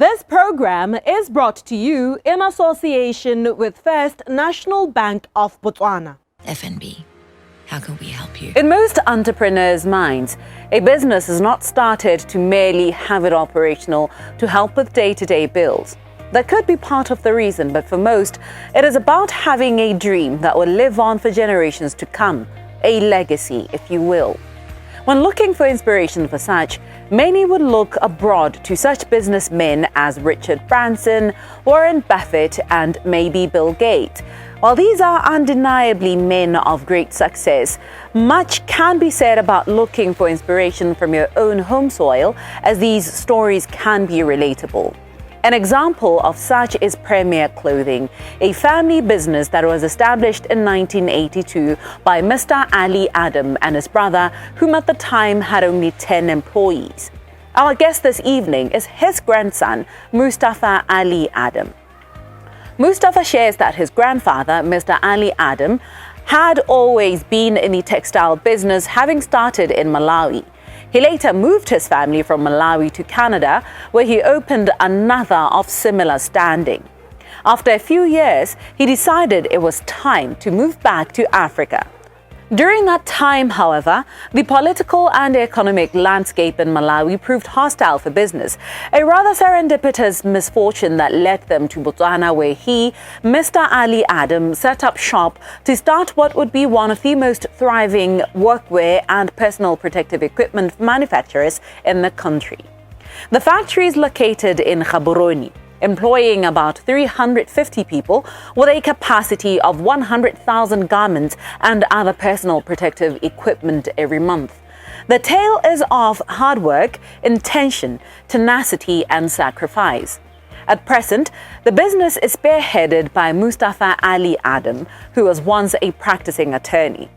This program is brought to you in association with First National Bank of Botswana. FNB, how can we help you? In most entrepreneurs' minds, a business is not started to merely have it operational to help with day-to-day bills. That could be part of the reason, but for most, it is about having a dream that will live on for generations to come, a legacy, if you will. When looking for inspiration for such, many would look abroad to such businessmen as Richard Branson, Warren Buffett, and maybe Bill Gates. While these are undeniably men of great success, much can be said about looking for inspiration from your own home soil, as these stories can be relatable. An example of such is Premier Clothing, a family business that was established in 1982 by Mr. Ali Adam and his brother, whom at the time had only 10 employees. Our guest this evening is his grandson, Mustafa Ali Adam. Mustafa shares that his grandfather, Mr. Ali Adam, had always been in the textile business, having started in Malawi. He later moved his family from Malawi to Canada, where he opened another of similar standing. After a few years, he decided it was time to move back to Africa. During that time, however, the political and economic landscape in Malawi proved hostile for business, a rather serendipitous misfortune that led them to Botswana, where he, Mr. Ali Adam, set up shop to start what would be one of the most thriving workwear and personal protective equipment manufacturers in the country. The factory is located in Gaborone, employing about 350 people with a capacity of 100,000 garments and other personal protective equipment every month. The tale is of hard work, intention, tenacity, and sacrifice. At present, the business is spearheaded by Mustafa Ali Adam, who was once a practicing attorney.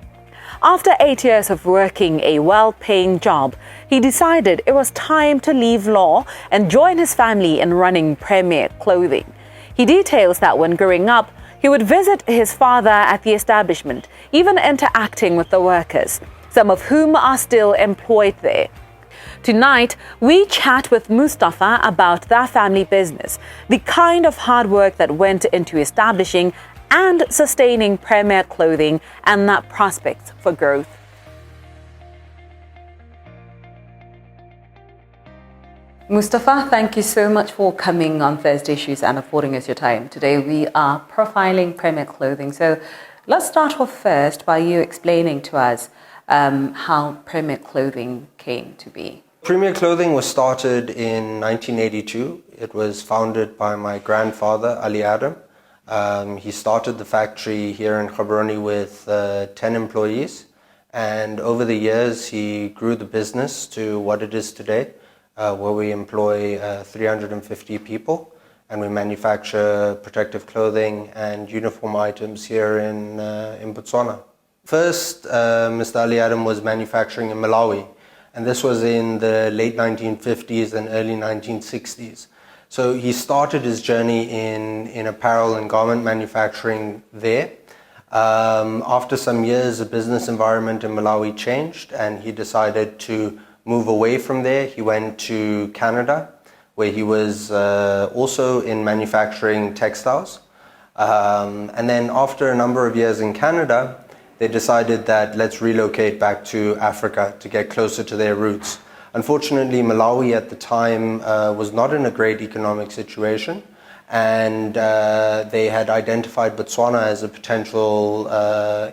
After 8 years of working a well-paying job, he decided it was time to leave law and join his family in running Premier Clothing. He details that when growing up, he would visit his father at the establishment, even interacting with the workers, some of whom are still employed there. Tonight, we chat with Mustafa about their family business, the kind of hard work that went into establishing and sustaining Premier Clothing, and that prospects for growth. Mustafa, thank you so much for coming on First Issues and affording us your time. Today we are profiling Premier Clothing. So let's start off first by you explaining to us how Premier Clothing came to be. Premier Clothing was started in 1982. It was founded by my grandfather, Ali Adam. He started the factory here in Gaborone with 10 employees, and over the years he grew the business to what it is today, where we employ 350 people, and we manufacture protective clothing and uniform items here in Botswana. First, Mr. Ali Adam was manufacturing in Malawi, and this was in the late 1950s and early 1960s. So he started his journey in apparel and garment manufacturing there. After some years, the business environment in Malawi changed, and he decided to move away from there. He went to Canada, where he was also in manufacturing textiles. And then after a number of years in Canada, they decided that let's relocate back to Africa to get closer to their roots. Unfortunately, Malawi at the time was not in a great economic situation, and they had identified Botswana as a potential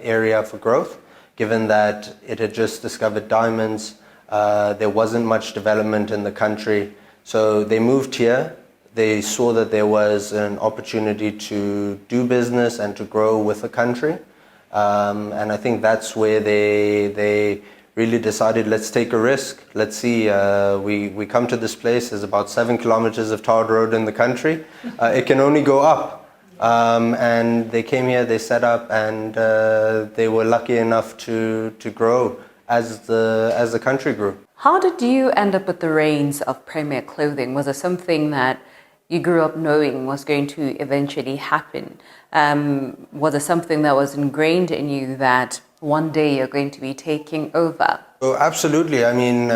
area for growth, given that it had just discovered diamonds. There wasn't much development in the country, so they moved here. They saw that there was an opportunity to do business and to grow with the country, and I think that's where they really decided, let's take a risk. Let's see, we come to this place, there's about 7 kilometers of tarred road in the country. It can only go up. And they came here, they set up, and they were lucky enough to grow as the country grew. How did you end up with the reins of Premier Clothing? Was it something that you grew up knowing was going to eventually happen? Was it something that was ingrained in you that one day you're going to be taking over? Oh, absolutely. I mean,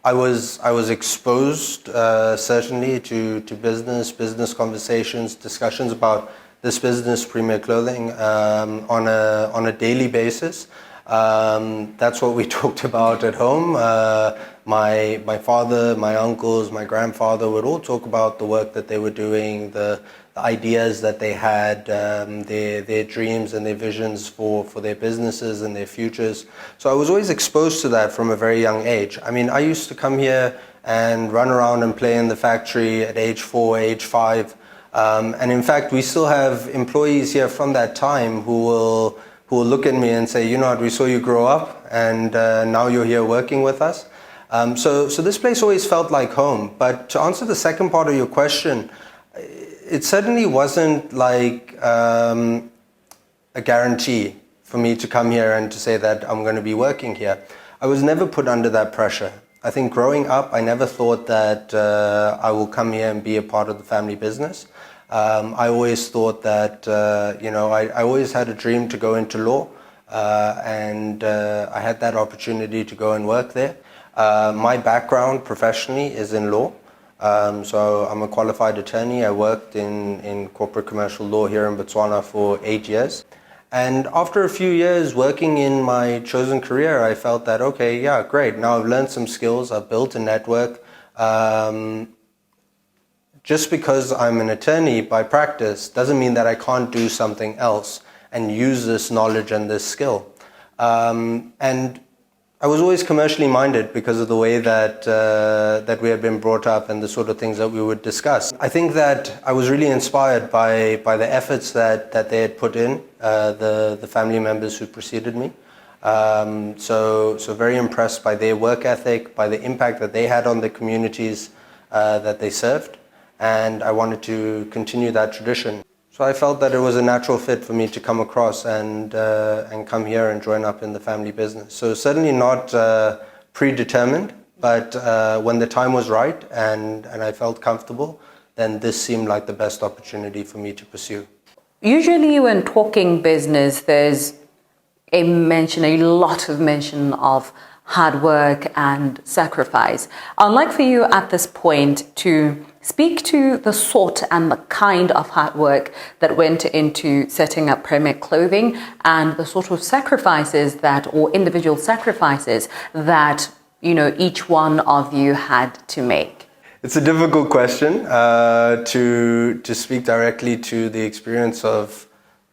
I was exposed certainly to business conversations, discussions about this business, Premier Clothing, on a daily basis. That's what we talked about at home. My father, my uncles, my grandfather would all talk about the work that they were doing, the ideas that they had, their dreams and their visions for their businesses and their futures. So I was always exposed to that from a very young age. I mean, I used to come here and run around and play in the factory at age 4, age 5. And in fact, we still have employees here from that time who will look at me and say, you know what, we saw you grow up and now you're here working with us. So this place always felt like home. But to answer the second part of your question, it certainly wasn't like a guarantee for me to come here and to say that I'm going to be working here. I was never put under that pressure. I think growing up, I never thought that I will come here and be a part of the family business. I always thought that, I always had a dream to go into law, and I had that opportunity to go and work there. My background professionally is in law. So I'm a qualified attorney. I worked in corporate commercial law here in Botswana for 8 years. And after a few years working in my chosen career, I felt that, okay, yeah, great. Now I've learned some skills. I've built a network. Just because I'm an attorney by practice doesn't mean that I can't do something else and use this knowledge and this skill. And I was always commercially minded because of the way that we had been brought up and the sort of things that we would discuss. I think that I was really inspired by the efforts that they had put in, the family members who preceded me. So very impressed by their work ethic, by the impact that they had on the communities that they served, and I wanted to continue that tradition. So I felt that it was a natural fit for me to come across and come here and join up in the family business. So certainly not predetermined, but when the time was right and I felt comfortable, then this seemed like the best opportunity for me to pursue. Usually when talking business, there's a lot of mention of hard work and sacrifice. I'd like for you at this point to speak to the sort and the kind of hard work that went into setting up Premier Clothing and the sort of sacrifices or individual sacrifices that, each one of you had to make. It's a difficult question to speak directly to the experience of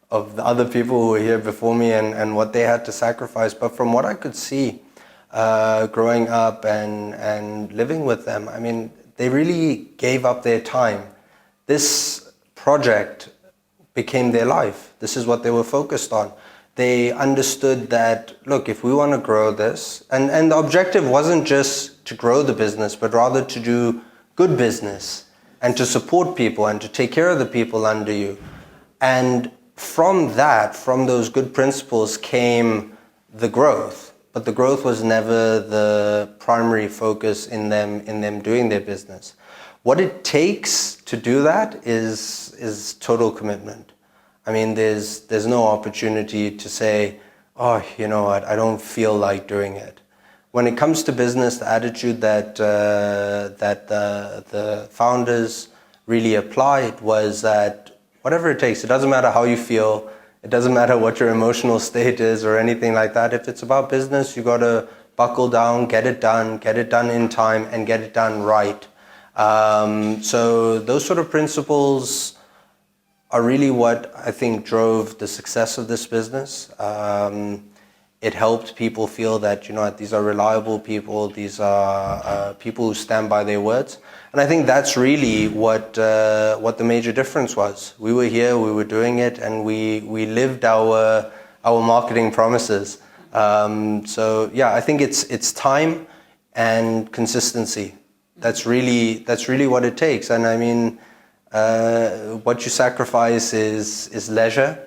the other people who were here before me and what they had to sacrifice. But from what I could see growing up and living with them, I mean, they really gave up their time. This project became their life. This is what they were focused on. They understood that, look, if we want to grow this, and the objective wasn't just to grow the business, but rather to do good business and to support people and to take care of the people under you. And from those good principles came the growth. But the growth was never the primary focus in them doing their business. What it takes to do that is total commitment. I mean, there's no opportunity to say, oh, you know what, I don't feel like doing it. When it comes to business, the attitude that the founders really applied was that whatever it takes, it doesn't matter how you feel. It doesn't matter what your emotional state is or anything like that. If it's about business, you got to buckle down, get it done in time, and get it done right. So those sort of principles are really what I think drove the success of this business. It helped people feel that, these are reliable people, these are people who stand by their words. And I think that's really what the major difference was. We were here, we were doing it, and we lived our marketing promises. So yeah, I think it's time and consistency. That's really what it takes. And I mean, what you sacrifice is leisure.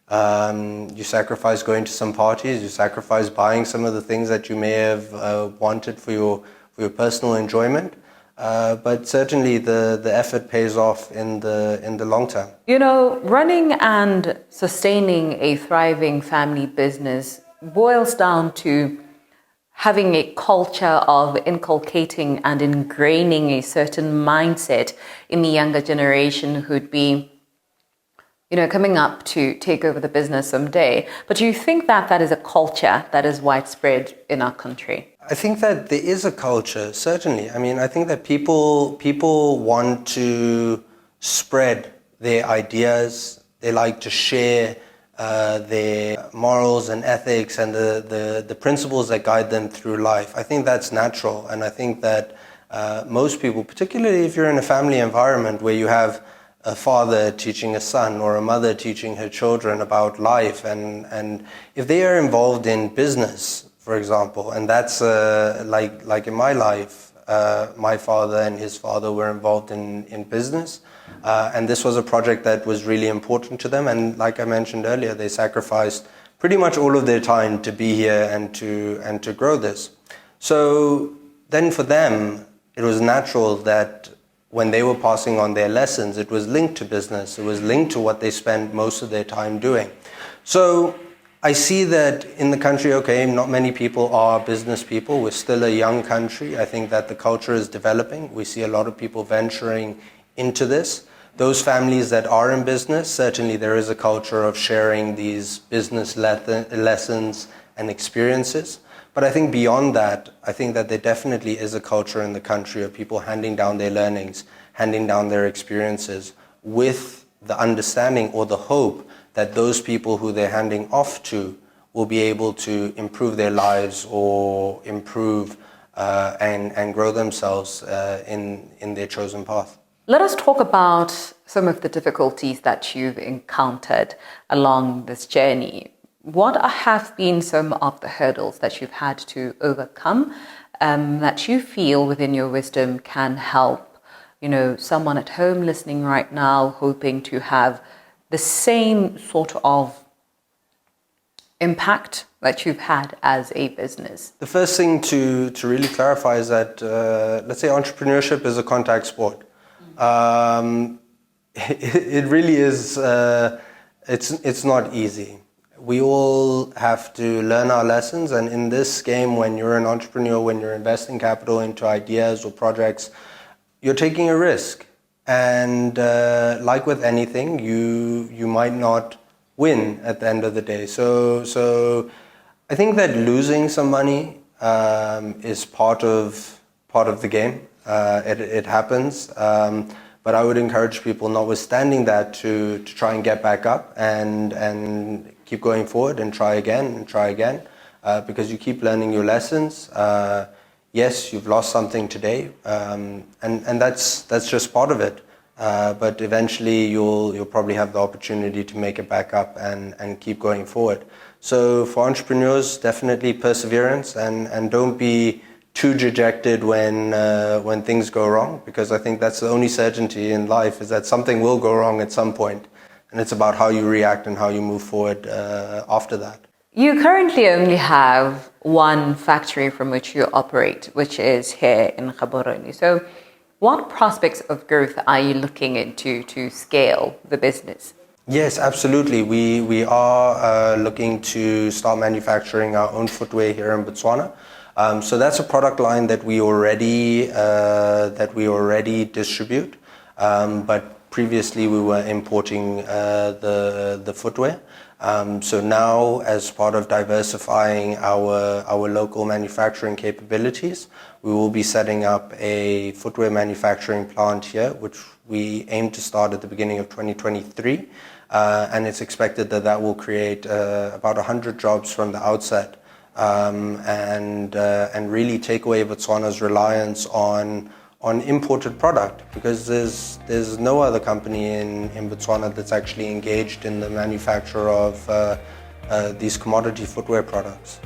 You sacrifice going to some parties. You sacrifice buying some of the things that you may have wanted for your personal enjoyment. But certainly the effort pays off in the long term. Running and sustaining a thriving family business boils down to having a culture of inculcating and ingraining a certain mindset in the younger generation who'd be, coming up to take over the business someday. But do you think that that is a culture that is widespread in our country? I think that there is a culture, certainly. I mean, I think that people want to spread their ideas. They like to share their morals and ethics and the principles that guide them through life. I think that's natural. And I think that most people, particularly if you're in a family environment where you have a father teaching a son or a mother teaching her children about life, and if they are involved in business, for example, and that's like in my life, my father and his father were involved in business, and this was a project that was really important to them, and like I mentioned earlier, they sacrificed pretty much all of their time to be here and to grow this. So then for them, it was natural that when they were passing on their lessons, it was linked to business. It was linked to what they spent most of their time doing. So I see that in the country, okay, not many people are business people. We're still a young country. I think that the culture is developing. We see a lot of people venturing into this. Those families that are in business, certainly there is a culture of sharing these business lessons and experiences. But I think beyond that, I think that there definitely is a culture in the country of people handing down their learnings, handing down their experiences with the understanding or the hope that those people who they're handing off to will be able to improve their lives or improve and grow themselves in their chosen path. Let us talk about some of the difficulties that you've encountered along this journey. What have been some of the hurdles that you've had to overcome that you feel within your wisdom can help, someone at home listening right now hoping to have the same sort of impact that you've had as a business? The first thing to really clarify is that, let's say entrepreneurship is a contact sport. It really is, it's not easy. We all have to learn our lessons, and in this game, when you're an entrepreneur, when you're investing capital into ideas or projects, you're taking a risk. And like with anything, you might not win at the end of the day. So I think that losing some money is part of the game. It happens. But I would encourage people, notwithstanding that, to try and get back up and keep going forward and try again, because you keep learning your lessons. Yes, you've lost something today, and that's just part of it. But eventually you'll probably have the opportunity to make it back up and keep going forward. So for entrepreneurs, definitely perseverance, and don't be too dejected when things go wrong, because I think that's the only certainty in life, is that something will go wrong at some point, and it's about how you react and how you move forward after that. You currently only have one factory from which you operate, which is here in Gaborone. So what prospects of growth are you looking into to scale the business? Yes, absolutely. We are looking to start manufacturing our own footwear here in Botswana. So that's a product line that we already distribute, but previously we were importing the footwear. So now, as part of diversifying our local manufacturing capabilities, we will be setting up a footwear manufacturing plant here, which we aim to start at the beginning of 2023, and it's expected that will create about 100 jobs from the outset. And really take away Botswana's reliance on imported product, because there's no other company in Botswana that's actually engaged in the manufacture of these commodity footwear products.